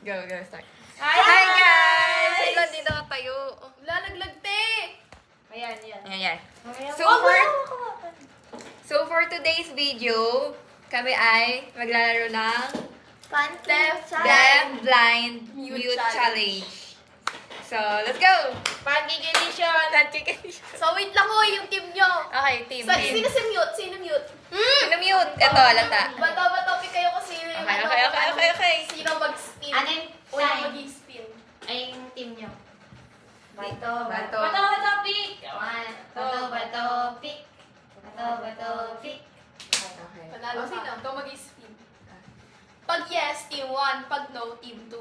Go, start. Hi, guys! Nandito ka tayo. Lalaglag, te! Ayan. Ayan. So for today's video, kami ay maglalaro ng Deaf Blind Mute Challenge. So, let's go! Pancake edition! So, wait lang ko yung team nyo. Okay, team. Sino si mute? Sino mute? Sino mute? Ito, lata. Bato kayo kasi yung Okay. Sino mag-spin? Ano yung Unang sign? mag-spin. Ay, yung team nyo. Bato. Pick! Bato, pick! Bato, pick! Okay. Panalo sino? Ikaw mag-spin. Pag yes, team 1. Pag no, team 2.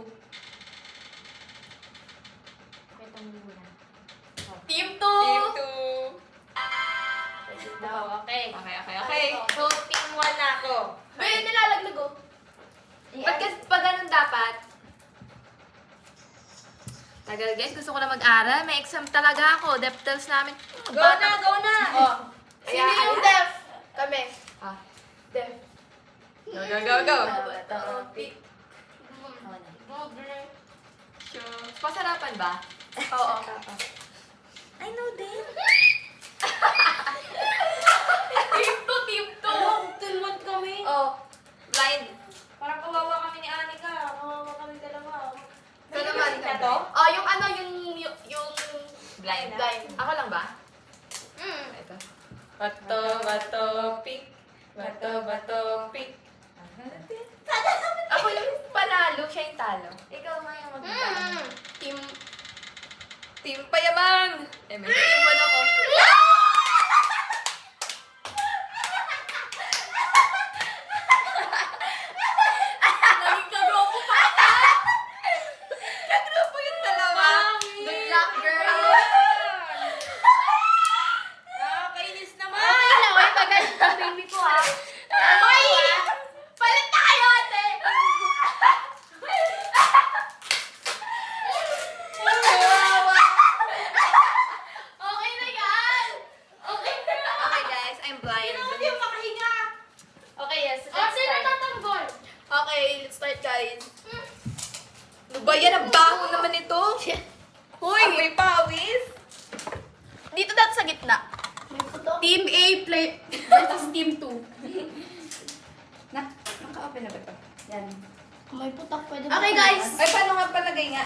Team 2! Team 2. Okay. Okay. So, team 1 na ako. May nilalaglag oh. Pag ganun dapat? Tagal guys, gusto ko na mag-aral. May exam talaga ako. DepTels namin. Go na! Oh. Sino yung deaf? Kami. Ah. Deaf. Go. Bato, pick. Sure. Pasarapan ba? Oo. I know them. Team 2! Team 1 kami. Oh. Blind. Parang kawawa kami ni Anika. Kawawa kami dalawa. Ito naman. Na to? Oh, yung yung Blind. blind. Ako lang ba? Ito. Bato, pick. Bato, pick. Ako yung panalo, siya yung talo. Ikaw nga yung mag-daan. Team Payaman! Team 1 ako. Naging kagrupo pa kita! Kagrupo yung dalawa. Good luck, girl! Nakakainis naman. Okay lang, may pagalit ang baby ko ha. Hoy! Palit na kayo, ate! Okay na yan! Okay na. Okay guys, I'm blind. Hindi mo makahinga. Okay, yes. Oh, sino tatanggol? Okay, let's start guys. Ano ba yan? Ang baho naman ito. Hoy! May pawis. Dito dati sa gitna. Team A play versus Team 2. Naka-open na ba ito? Yan. May putak pwede Okay guys. Ay, paano nga palagay nga?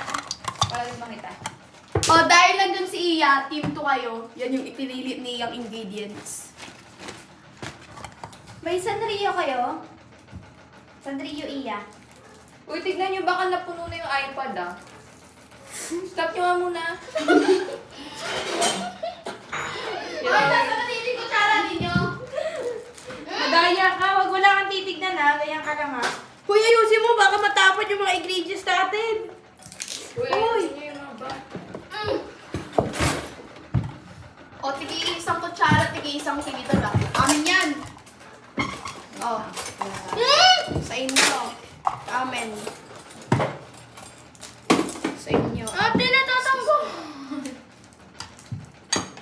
Para din makita. Oh, dahil nandun si Iya, Team 2 kayo. Yan yung ipinili niyang ingredients. May Sanrio kayo? Sanrio Iya. Uy, tignan nyo, baka napuno na yung iPad ah. Stop nyo nga muna. Ay, nasa katitig ko tsara ninyo. Madaya ka, wag wala kang titignan ha. Ganyan ka lang ha. Hoy, ayusin mo, baka matapon yung mga ingredients natin. Uy, Uy. sino yung mga ba? O, tigi-isang kutsara, tigi-isang tigito lang. Amin yan. Oh. Sa inyo. Amen. Sa inyo. Ate, natatambo.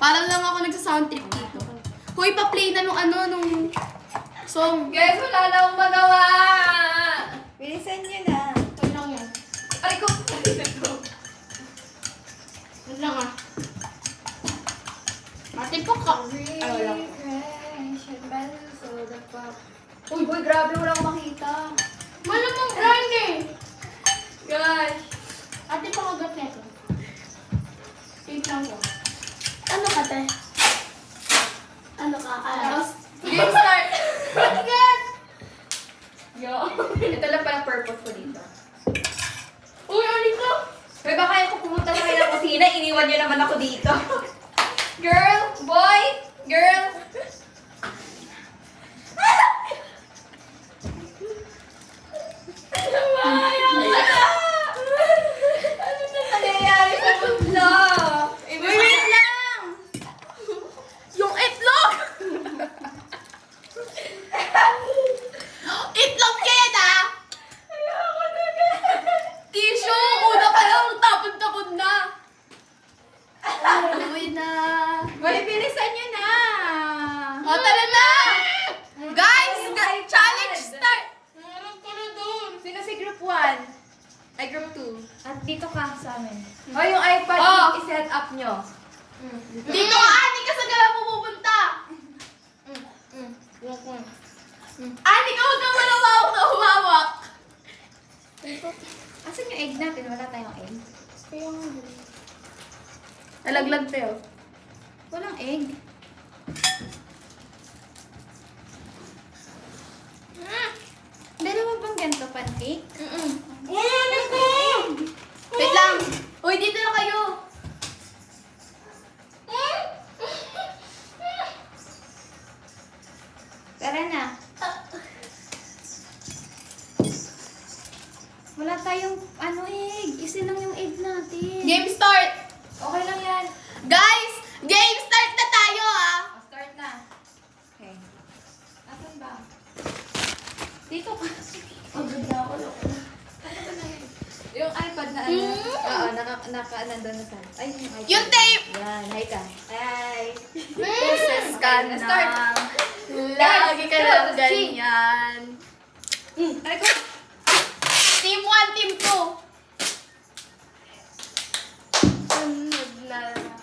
Parang lang ako nagsa-sound trip dito. Hoy, pa-play na nung song. Guys, wala na akong magawa. Bilisan nyo na. Huwag lang yan. Aray ko. Huwag lang ah. Ate po ka. Ay, wala. Uy, boy, grabe, wala akong makita. Malamang brand eh. Gosh. Ate pa kagat na ito. Wait lang ko. Ano ka, te? Ano ka? Game start. Bakit? Yo. Ito lang pala purpose ko dito. Uy, ulit ko. May baka yung pumunta na kayo ng kusina, iniwan nyo naman ako dito. Girl, boy, girl. Ano na nangyayari sa mundo? Wait lang! Yung itlog! Itlog yan ah! Ayoko na guys. Tissue! Una pa lang, tapon-tapon na! Uy na! May At dito ka sa amin. O, yung iPad, Oh. i-set up nyo. Dito ka, Ani, ka sa gala mo pupunta. Ani, ka huwag kang malawawak na humawak. Asan yung egg natin? Wala tayong egg. Nalaglag tayo. Walang egg. Dalawa bang ganito, pancake? Wait lang. Uy, dito na kayo. Tara na. Wala tayong egg. Isa lang yung egg natin. Game start. Okay lang yan. Guys, game start na tayo ah. Start na. Okay. Asan ba? Dito ka. Yung iPad na ano? Oo, nandun na sa. Ay, yung iPad. Yung tape. Yan, hi ka. Hi. Beses ka na. Start. Lagi ka lang Go, ganyan. Ay, ko. Team 1, Team 2.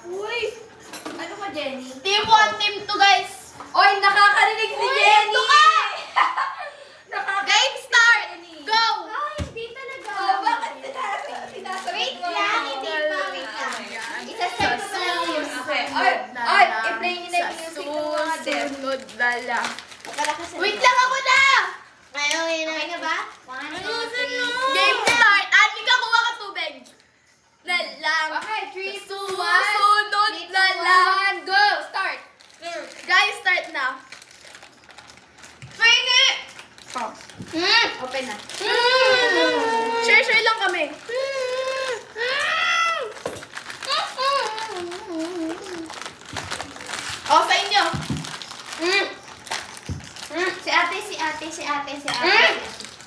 Uy! Ano ka, Jenny? Team 1, Team 2, guys. Oy, nakakarinig si Jenny! ito ka! Nakakarinig Game si start. Jenny. Go. Ay, hindi talaga. Oh, bakit sinasagot Wait mo? lang, hindi pa. Wait lang. Isa-set ko na lang yung Okay. Oy, i-play niyo na yung music ng mga dev. Susunod na lang. Wait lang ako na. Okay na ba? 1, 2, 3. Game start. Ani ka, kuha ka tubig. Na lang. Okay, 3, 2, 1. Susunod na lang. Go! Start! Guys, start na. Pwede. Open na. Share lang kami. Oh, sa inyo. Si ate.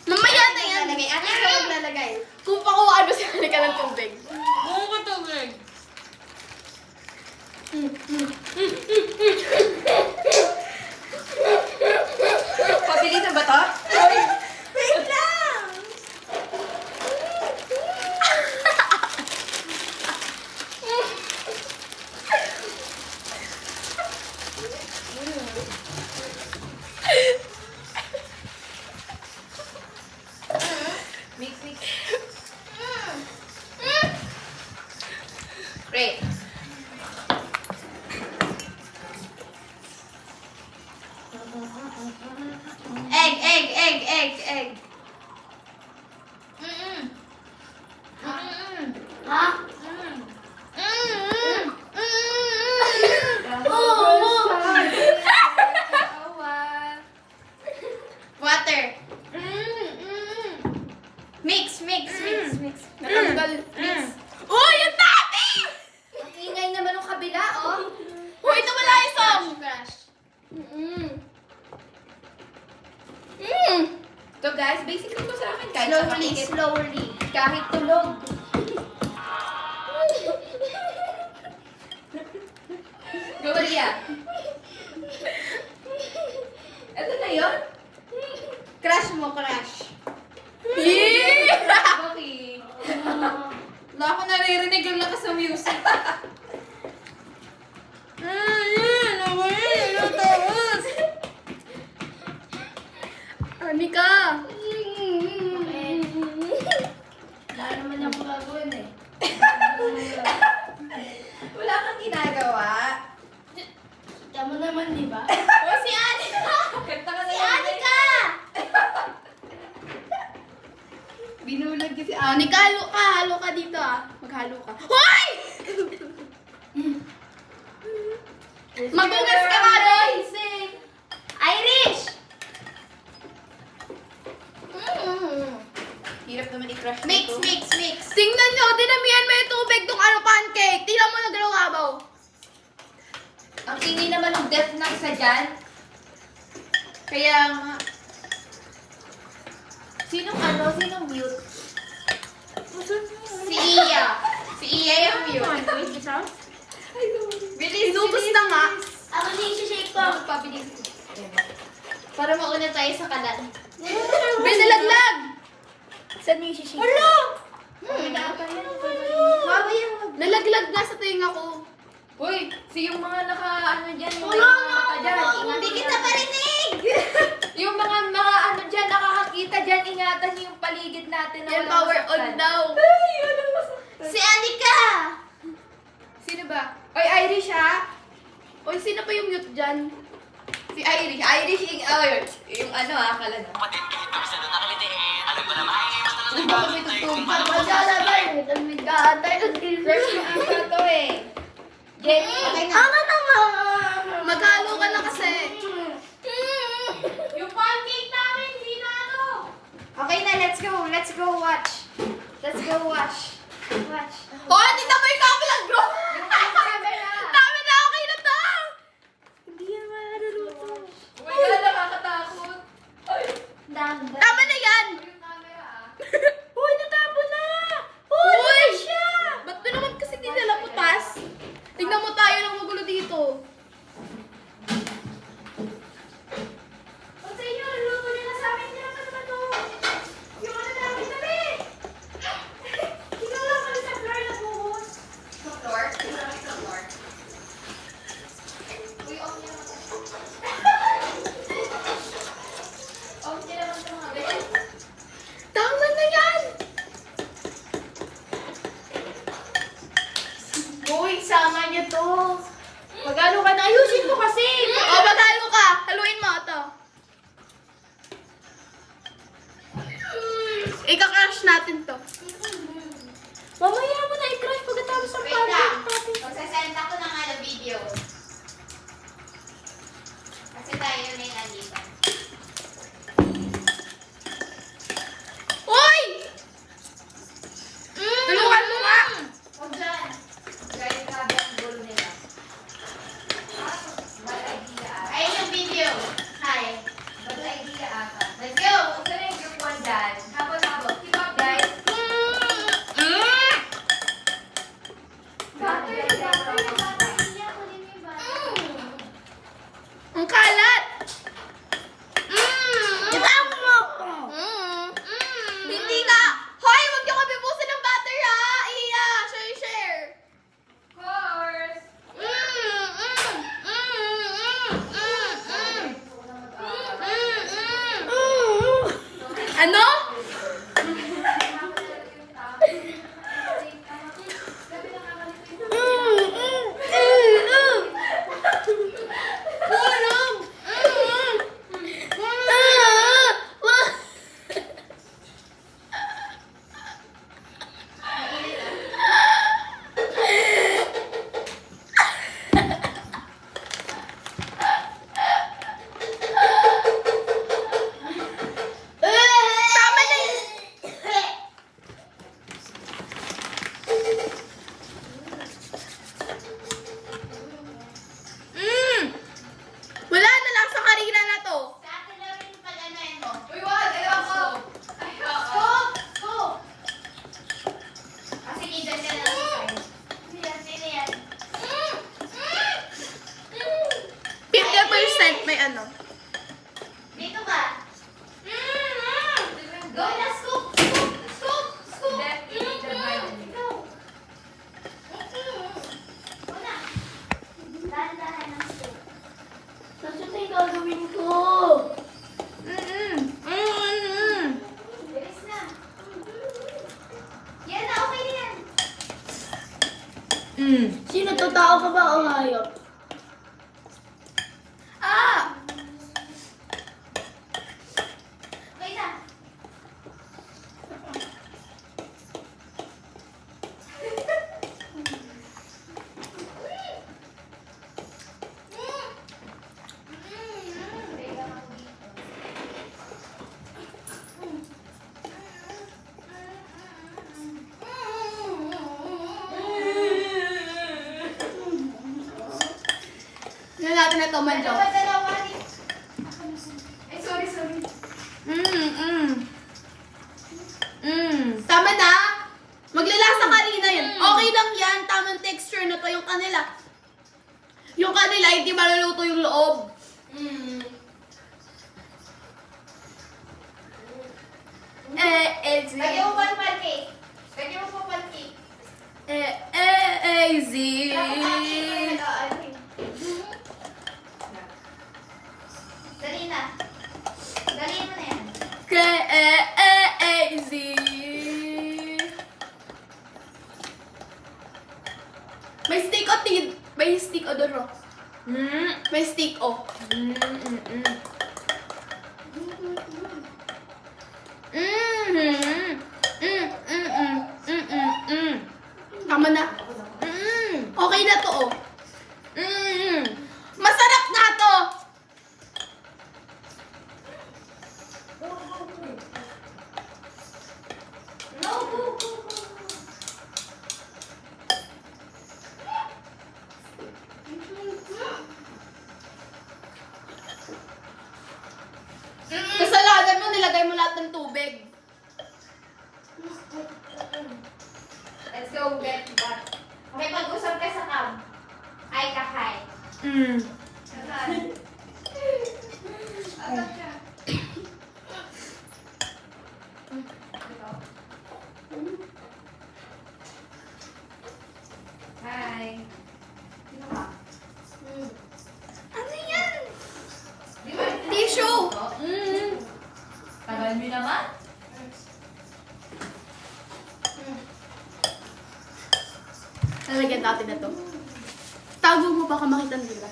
Mamaya na yan. Lalagay. Ate, ikaw maglalagay. Kung pa ko ano siya ka ng tubig. Buo ko tubig. Pabilisan ba to? Wait lang! Mix. Great. Egg. Ha? Water. Mix. Natanggal. Uy, yung tati! Ang ingay naman ng kabila, oh. Uy, nawala yung song. So guys, basically mo sa akin kahit sa malikit. Slowly. Kahit tulog. Go, Maria. Ito na yun? Crush mo, crush. Yeah! Okay. Wala ako naririnig yung lakas ng music. Anika! Wala naman yung gagawin eh. Wala kang ginagawa. Tama naman, di ba? Oh, si Anika! Kanta ka na Si lang. Anika! Binulag kasi Anika, halo ka dito ah. Maghalo ka. Hoy! Magugas ka nga doon! Irish! Hirap naman i-crush Mix. mix. Tingnan nyo, dinamihan mo yung tubig tong pancake. Tingnan mo naglalabaw. Ang ingay naman ng death ng isa dyan. Kaya nga. Sinong mute? Si Iya. Si Iya yung mute. Bilis, Inubos na nga. Ako din shake ko. Pabilis. Para mauna tayo sa kalan. Binalaglag! Saan mo yung shake? Wala! May dapat yan. natin na Yan, walang power on masaktan. daw. Ay, walang masaktan. Si Anika! Sino ba? Oy, Irish ha? Oy, sino pa yung mute dyan? Si Irish. Irish yung ano akala na. Baka may tutugtog. Maglalabay. Nagkatay. First mo ata to eh. Jenny, okay na. Ama naman! Maghalo ka na kasi. Yung pancake namin, hindi na ano. Okay na, let's go. Let's go watch. Let's go watch. Watch. Oh, tingnan mo yung kapilang bro! Yung camera. Dami na, okay na to! Hindi yan maluluto. Oh my God, nakakatakot. Ay, Tama na yan! yung camera ah. Uy, natapon na! Uy! Ba't ba naman kasi di nila putas? Tingnan mo tayo ng magulo dito. O sa inyo, luto nyo na sa amin. Hindi naman naman to. Yung ano namin dali. Ikaw lang kami sa floor na buhos. Sa floor? Sa floor. Uy, off niya naman. Off niya naman ito mga guys. Tama na yan! Uy, sama niyo to. Magano ka na? Ayusin mo kasi. O, maghalo ka! Haluin mo ito. Ika-crush natin to. Mamaya mo na i-crush pagkatapos ng Wait lang. pancake. Magsasend ako ng ano video. Kasi tayo na yung nandito. Uy! Tulungan mo nga! Huwag dyan. Guys, grabe ang goal nila. Bad idea ata. Ayun yung video. Hi. Bad idea ata. Let's go. Huwag na yung group 1 dyan. Habol-habol. Keep up, guys. Ang kalat! Itapon mo! Hindi na! Hoy, huwag niyo kami busin ng butter ha! Iya! Share! Of course. Ano? Tama na yun! Wala na lang sa karina na to. Sa akin na rin yung pag-anayin mo. Uy, wag! Ayoko! Ayoko! Kasi idan ka na lang. Sino yan? 50% may ano. Dito ka. Go na, scoop! Scoop! Scoop! Scoop! Go! Una. Dahan-dahan ng scoop. Kasi ito yung gagawin ko. Bilis na. Yan na, okay na yan. Sino to? Tao ka ba o hayop? Ah! Okay na. Yan natin na to, Manjo. Dalawa ni... Ay, sorry. Tama na. Maglalasa kanina yun. Okay lang yan. Tamang texture na to yung kanila. Yung kanila, hindi maluluto yung loob. Lagyan mo pa ng pancake. Lagyan mo pa pancake. Easy. Dali na. Dali mo na yan. Easy. May stick o tid. May stick o duro. Mm. May stick o. Mm, mm, mm. Tama na. Okay na to, oh. Masarap na to. No, go, go, go. Kasalanan mo, nilagay mo lahat ng tubig. Let's go get that. Okay, pag-usap ka sa cam. Ay, kakay. Mm. Kakay. Agad ka. Hi. Sino ka? Ano yan? Di ba? Tissue. Tagal mo naman. Lalagyan natin na to. Tago mo baka makita nila.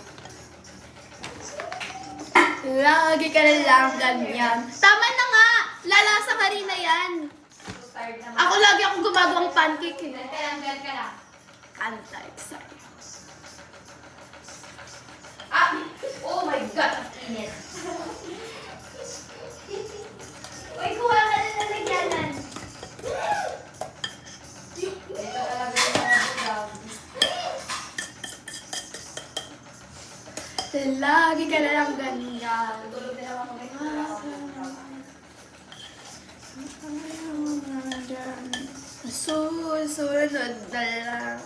Lagi ka na lang ganyan. Tama na nga! Lalasa ka rin na yan. So tired naman. Ako lagi akong gumagawang pancake eh. Gan ka lang. Anti-excited. Ah! Oh my God! Ang init. Uy, kuha ka na lalagyanan. Ito talaga yung mga Lagi ka na lang ganyan. tulog din ako may Susunod na lang.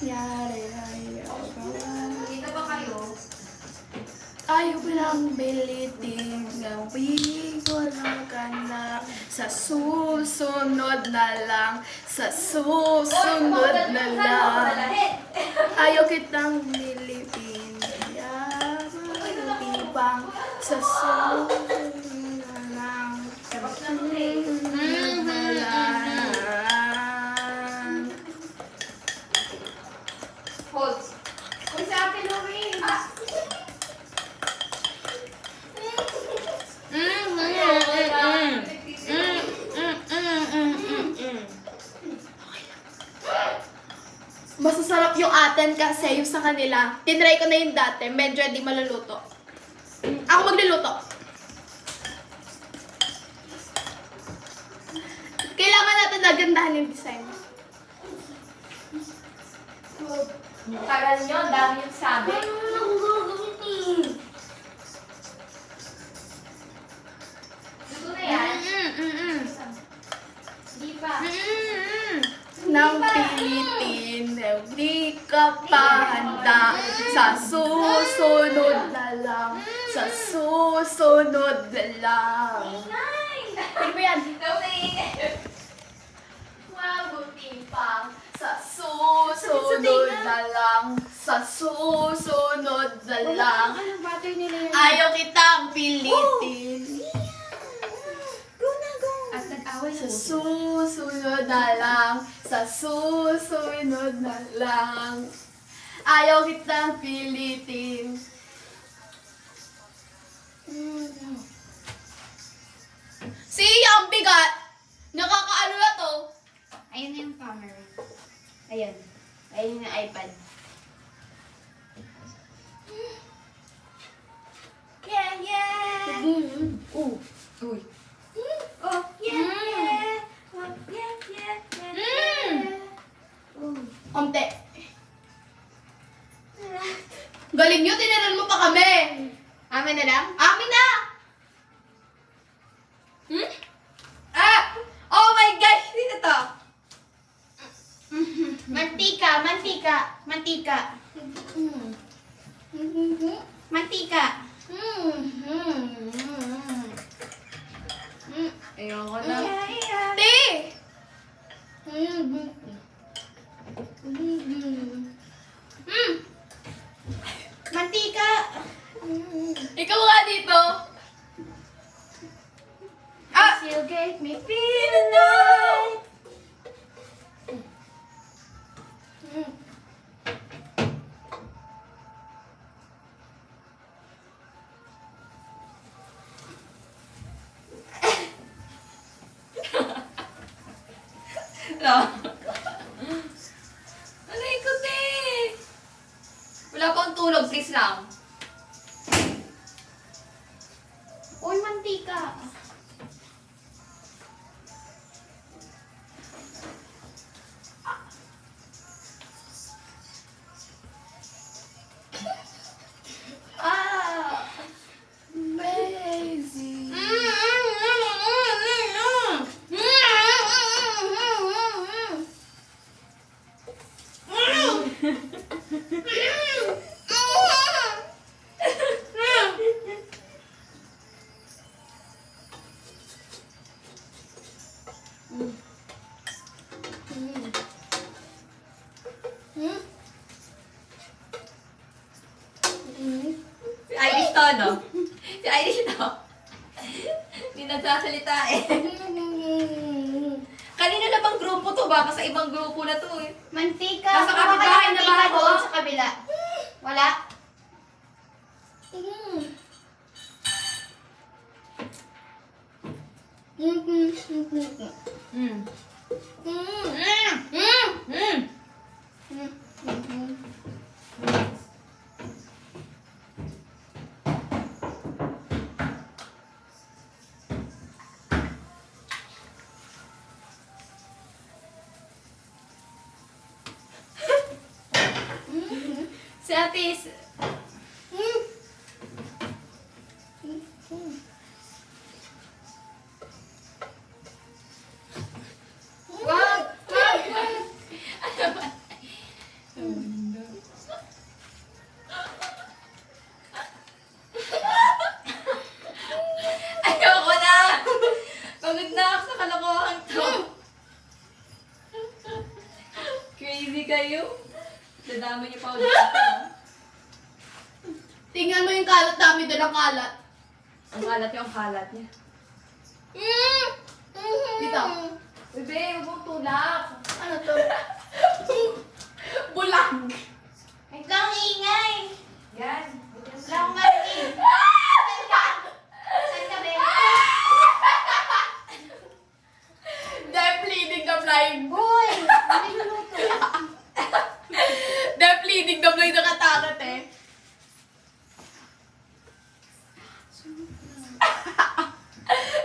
Yari, Dito ba kayo? ayaw ko lang bilitin. Gawin ko lang ka na. Sa susunod na lang. Sa susunod na lang. Ayaw kitang nilipin. Yaman sa susunod na lang. Sa susunod na lang. Hold. Uy, sa akin, Louie. Ah! Masasarap yung atin kasi yung sa kanila. Tinry ko na yung dati, medyo di maluluto. Ako magluluto. Kailangan natin nagandahan yung design. Tagal nyo, dami yung sabi. Luto na yan? Hindi pa. Nang pilitin, di ka pa handa. Sa susunod na lang. Sa susunod na lang. Nine! Ano ba yan? Ikaw na init. Mabuti pa sa susunod na lang. Sa susunod na lang. Anong butter nila yan? Ayaw kitang pilitin. At nag-away Sa susunod na lang. Sa susunod na lang. Ayaw kitang pilitin. Siya ang bigat. Nakakaano na to. Ayun na yung camera. Ayun. Ayun yung iPad. Yeah, yeah! Uy. Oh, yeah, yeah! Oh, yeah, yeah, yeah! Konti. Galing nyo, tinaran mo pa kami. Amin na lang? Amin na! Ah! Oh my gosh! Dito to. Mantika, mantika, mantika. Mantika. Ayoko na. Yeah, yeah. Te! Mantika. Ikaw nga dito. You gave me feel the night. No. Ano ikot eh? Wala pang tulog, please lang. Uy, mantika. Ah! Amazing. Si Irish to, no? Si Irish to. Hindi nagsasalita eh. Kanina na bang grupo to? Baka sa ibang grupo na to eh. Mantika. Nasa kapitbahay na ba ako? Doon sa kabila. Wala? Mm. Si Atis. Wag! Wag! Ano ba? Ayoko na! Pagod na ako sa kalokohan to. Crazy kayo. Dadama niyo pa ulit ako. Tingnan mo yung kalat namin doon ang kalat. Ang kalat niya, ang kalat niya. Dito. Bebe, huwag mong tulak. Ano to? Bulag. Wait lang, ingay. Yan. Wala akong marinig. Saan ka? Saan ka, be? They're bleeding the blind. Boy! Ano niluluto? They're bleeding the blind nakatakot eh.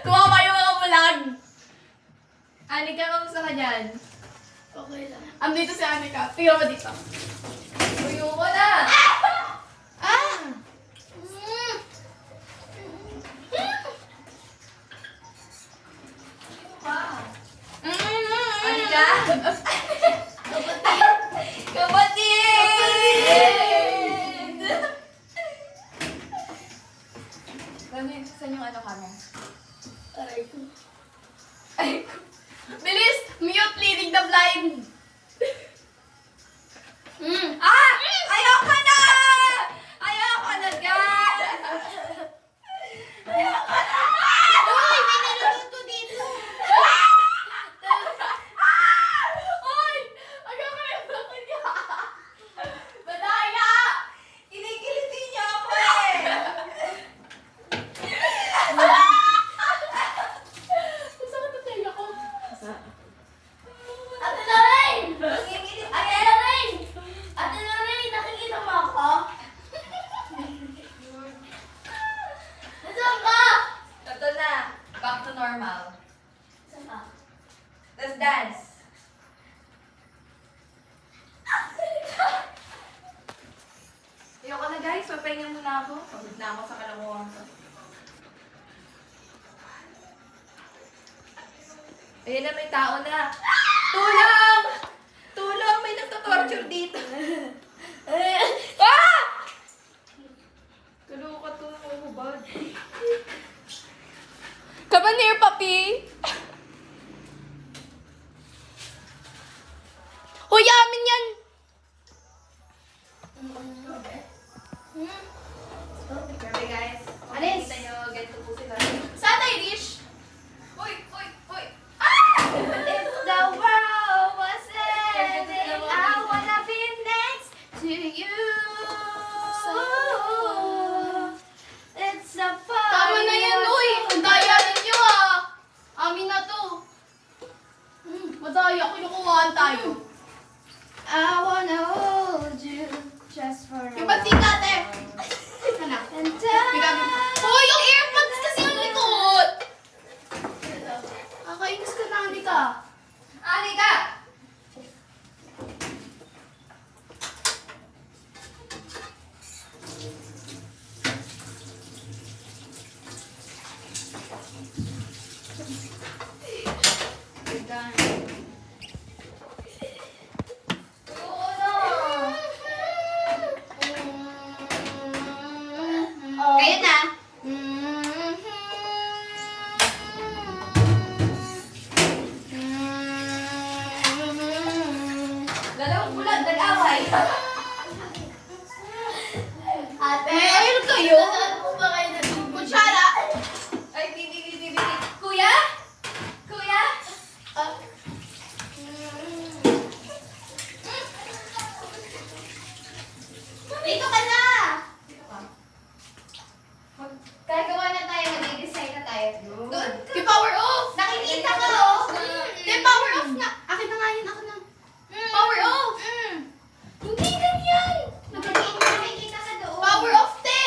Tumawa yung mga bulag. Anika, kamusta ka dyan? Okay lang. Andito si Anika. Tingnan mo dito. Tuyo ko na! Ah! Anika? Kapatid! Saan yung ano ka na? Aray ko. Ay, Bilis! Mute leading the blind! ah! Ayoko na! Ayoko na, guys! Ayoko na! Uy! May naluluto dito! Uy! Ayoko na yung loko niya! Madaya! Kinikiliti niya ako eh! Saan ka tayo ako? Ate Lorraine! Ate Lorraine! Ate Lorraine, nakikita mo ako? Nasaan ka? Ito na. Back to normal. Saan ka? Let's dance. Ayoko na guys, papahinga muna ako. Pagod na ako sa kalamuhan ko. Ayun na, may tao na. Tulong! Tulong! May nagtatorture dito. Ah! Tulong ka, tulong ko ba? Come on here, puppy! Hoy, amin yan! Grabe guys. Alis. Kita nyo, ganito po sila. Saan Irish? Uy! Uy! Uy! Ah! If the world was ending, I wanna be next to you. It's a fire. Tama na yan, uy! Ang daya ninyo ah! Amin na to. Madaya ko yung Ate, ayun kayo. Saan po ba kayo naging Kutsara. Ay, bibi. Kuya? Kuya? Ah. Dito ka na! Gagawa na tayo, mag-design na tayo. Doon ka. I-power off. Nakikita ka, oh. Hindi, power off na. Akin na nga yun, ako na. Power off. Hindi ganyan. Nakikita ka doon. Power off, te.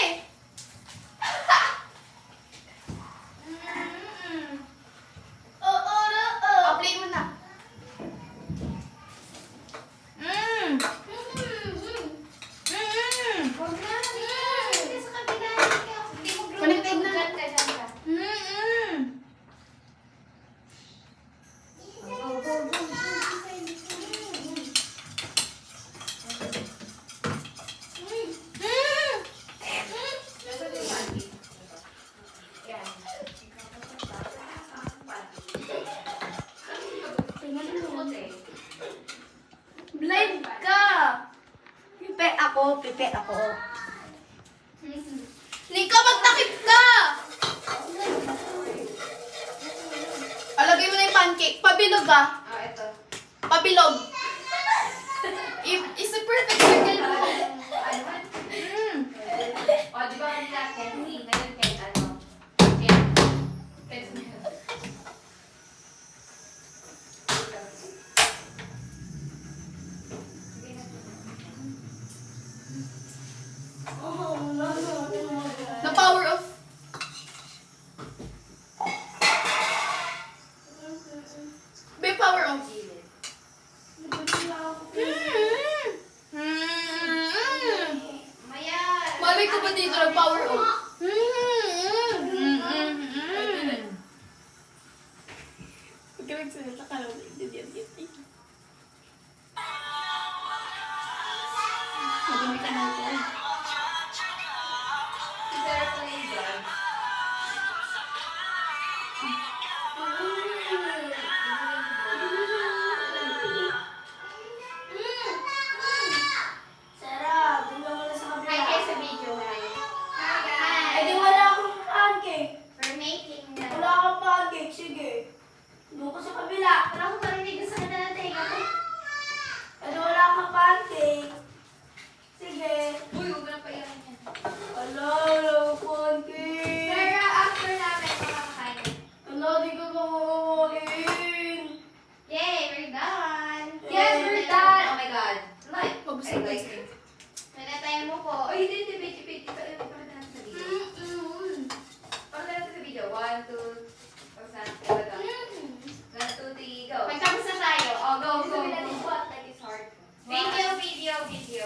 Oo. Play mo na. Huwag na. Hindi sa kabila. Hindi mo Connected na. Diyan ka. Blind ka. Pipe ako. Nika, magtakip ka. Alagay mo na yung pancake. Pabilog ka. Ito. Pabilog. It's a perfect circle. O, di ba kanila candy? Ngayon kahit ano. Yan. Na power off. Be power off. Maya. Malay ko ba dito nag-power off? Madumi ka na ito. Sarap na yung vlog. Sarap. Tingnan mo na sa Hi kabila. guys sa video. Hi. Ay, di wala akong pancake. We're making Wala akong pancake. Sige. Doon ko sa kabila. Wala akong marinig sa kanila na tayo. Ay, di wala akong pancake. Sige. Uy, huwag mo na pa yan. Wala akong pancake. Pero after namin, makakakain. Wala, di ko makakain. Yay, we're done. Yay. Yes, we're done. Oh my God. Like, Mabusog I like ka. it. Pinatayin mo po. Uy, hindi, piti. Pakita natin sa video. Pakita natin sa video. 1, 2, tapos na. 1, 2, 3, go. Magtapos na tayo. Oh, go. Like it's hard. Video.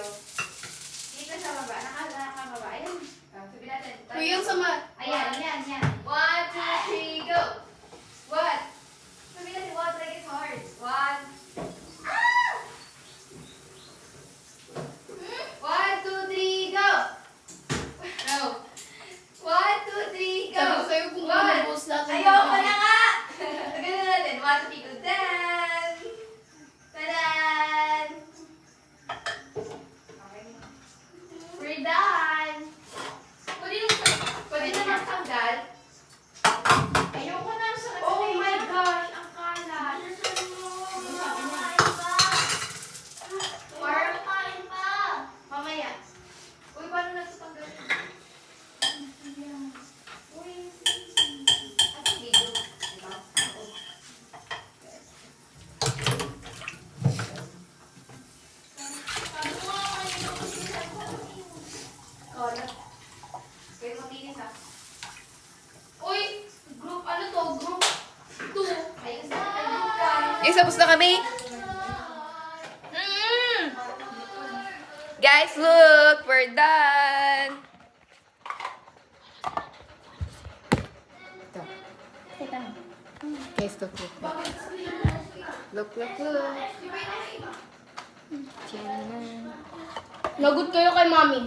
Dito sa baba. Nakababa. Ayan. Sabi natin. Uy, yung sama. Ayan. 1, 2, 3, go. What? Sabi natin, what? Like it's hard. 1. 1, 2, 3, go. Go. 1, 2, 3, go. Sabi ko sa'yo kung One. mabubuhos lahat ng Ayoko video. na nga. Ganun natin. 1, 2, 3, go. Dan. Tadan. Okay. We're done. Pwede na magtanggal. Ayoko na sa Oh my gosh, ang kalat. Mamaya. Uy, paano na ito tanggal? Uy, ano video? Diba? Oo. Kalat. Kaya makinis ah. Uy, group, ano to? Group 2. Ayos na. Ayos ka. Eh, tapos na kami. Guys, look, we're done. Guys, look. Look. Tiyan na. Lagot kayo kay mami.